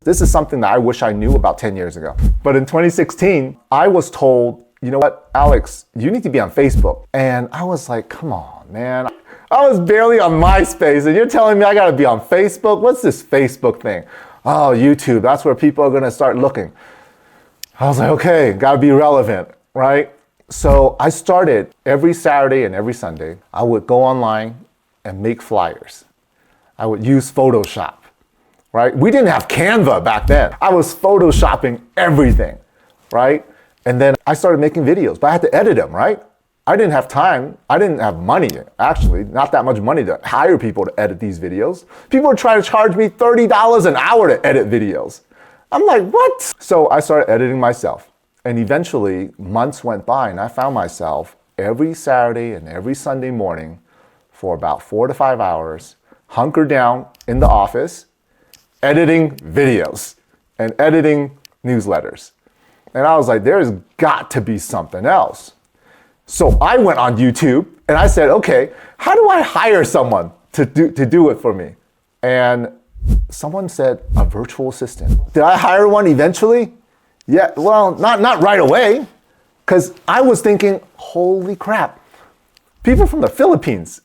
This is something that I wish I knew about 10 years ago. But in 2016, I was told, you know what, Alex, you need to be on Facebook. And I was like, come on, man. I was barely on MySpace and you're telling me I gotta be on Facebook? What's this Facebook thing? Oh, YouTube, that's where people are gonna start looking. I was like, okay, gotta be relevant, right? So I started every Saturday and every Sunday, I would go online and make flyers. I would use Photoshop, right? We didn't have Canva back then. I was Photoshopping everything, right? And then I started making videos, but I had to edit them, right? I didn't have time. I didn't have money, actually, not that much money to hire people to edit these videos. People were trying to charge me $30 an hour to edit videos. I'm like, what? So I started editing myself. And eventually, months went by and I found myself every Saturday and every Sunday morning for about 4 to 5 hours, hunkered down in the office, editing videos and editing newsletters. And I was like, there's got to be something else. So I went on YouTube and I said, okay, how do I hire someone to do it for me? And someone said, a virtual assistant. Did I hire one eventually? Yeah, well, not right away, because I was thinking, holy crap, people from the Philippines.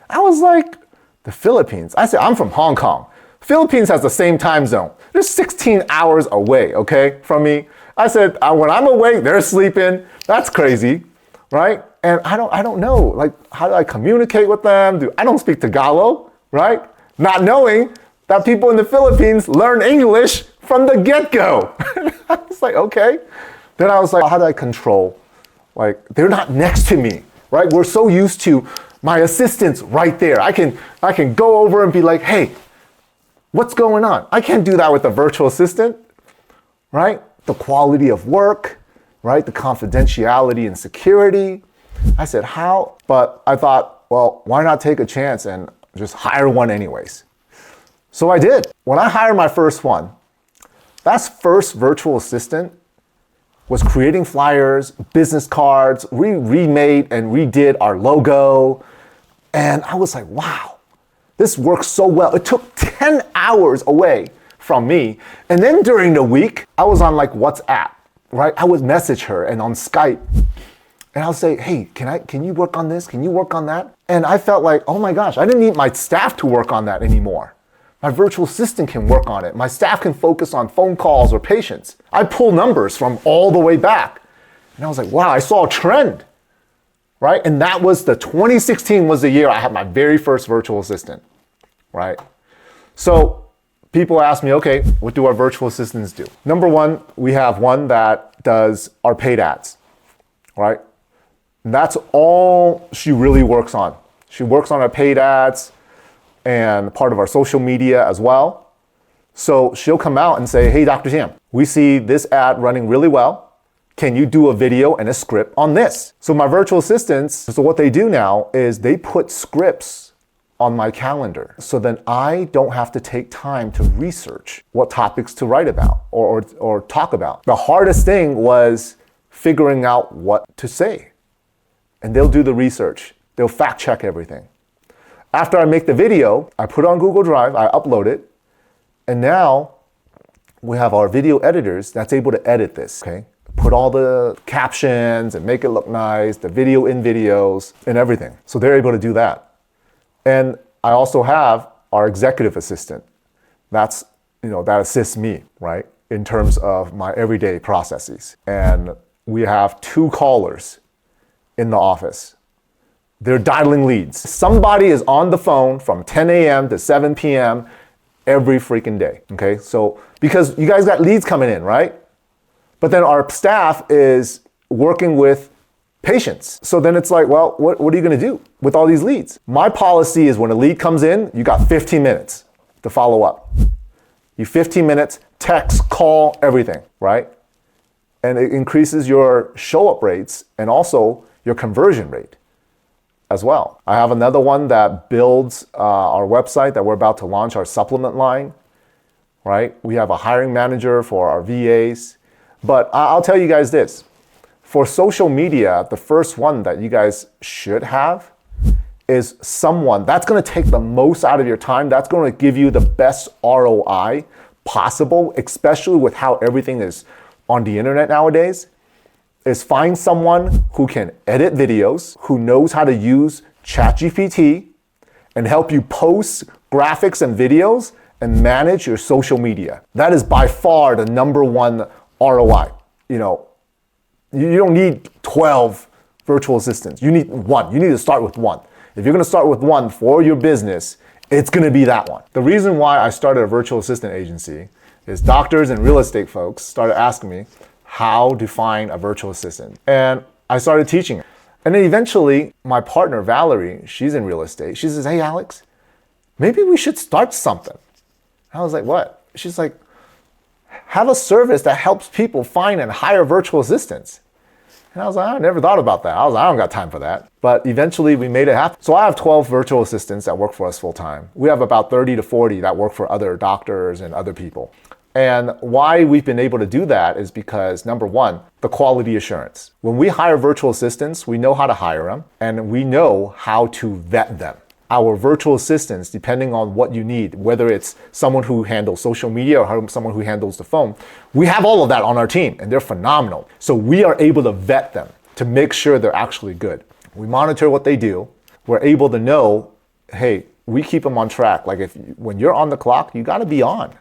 I was like, the Philippines? I said, I'm from Hong Kong. Philippines has the same time zone. They're 16 hours away, okay, from me. I said, when I'm awake, they're sleeping. That's crazy, right? And I don't know, like, how do I communicate with them? I don't speak Tagalog, right? Not knowing that people in the Philippines learn English from the get-go. I was like, okay. Then I was like, how do I control? Like, they're not next to me, right? We're so used to my assistants right there. I can go over and be like, hey, what's going on? I can't do that with a virtual assistant, right? The quality of work, right? The confidentiality and security. I said, how? But I thought, well, why not take a chance and just hire one anyways? So I did. When I hired my first one, that first virtual assistant was creating flyers, business cards. We remade and redid our logo. And I was like, wow, this works so well. It took 10 hours away from me. And then during the week, I was on like WhatsApp, right? I would message her and on Skype. And I'll say, hey, can you work on this? Can you work on that? And I felt like, oh my gosh, I didn't need my staff to work on that anymore. My virtual assistant can work on it. My staff can focus on phone calls or patients. I pull numbers from all the way back. And I was like, wow, I saw a trend, right? And that was 2016 was the year I had my very first virtual assistant, right? So people ask me, okay, what do our virtual assistants do? Number one, we have one that does our paid ads, right? And that's all she really works on. She works on our paid ads and part of our social media as well. So she'll come out and say, hey, Dr. Tam, we see this ad running really well. Can you do a video and a script on this? So my virtual assistants, so what they do now is they put scripts on my calendar. So then I don't have to take time to research what topics to write about or talk about. The hardest thing was figuring out what to say. And they'll do the research. They'll fact check everything. After I make the video, I put it on Google Drive, I upload it, and now we have our video editors that's able to edit this, okay? Put all the captions and make it look nice, the video in videos and everything. So they're able to do that. And I also have our executive assistant. That assists me, right? In terms of my everyday processes. And we have 2 callers in the office. They're dialing leads. Somebody is on the phone from 10 a.m. to 7 p.m. every freaking day, okay? So, because you guys got leads coming in, right? But then our staff is working with patients. So then it's like, well, what are you gonna do with all these leads? My policy is when a lead comes in, you got 15 minutes to follow up. You 15 minutes, text, call, everything, right? And it increases your show-up rates and also your conversion rate as well. I have another one that builds our website that we're about to launch, our supplement line, right? We have a hiring manager for our VAs. But I'll tell you guys this. For social media, the first one that you guys should have is someone that's gonna take the most out of your time, that's gonna give you the best ROI, possible, especially with how everything is on the internet nowadays, is find someone who can edit videos, who knows how to use ChatGPT and help you post graphics and videos and manage your social media. That is by far the number one ROI. You don't need 12 virtual assistants. You need one. You need to start with one. If you're gonna start with one for your business, it's gonna be that one. The reason why I started a virtual assistant agency is doctors and real estate folks started asking me how to find a virtual assistant. And I started teaching it. And then eventually, my partner, Valerie, she's in real estate. She says, hey, Alex, maybe we should start something. I was like, what? She's like, have a service that helps people find and hire virtual assistants. And I was like, I never thought about that. I was like, I don't got time for that. But eventually we made it happen. So I have 12 virtual assistants that work for us full time. We have about 30 to 40 that work for other doctors and other people. And why we've been able to do that is because, number one, the quality assurance. When we hire virtual assistants, we know how to hire them and we know how to vet them. Our virtual assistants, depending on what you need, whether it's someone who handles social media or someone who handles the phone, we have all of that on our team and they're phenomenal. So we are able to vet them to make sure they're actually good. We monitor what they do. We're able to know, hey, we keep them on track. Like when you're on the clock, you gotta be on,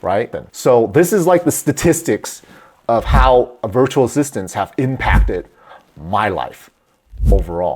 right? So this is like the statistics of how virtual assistants have impacted my life overall.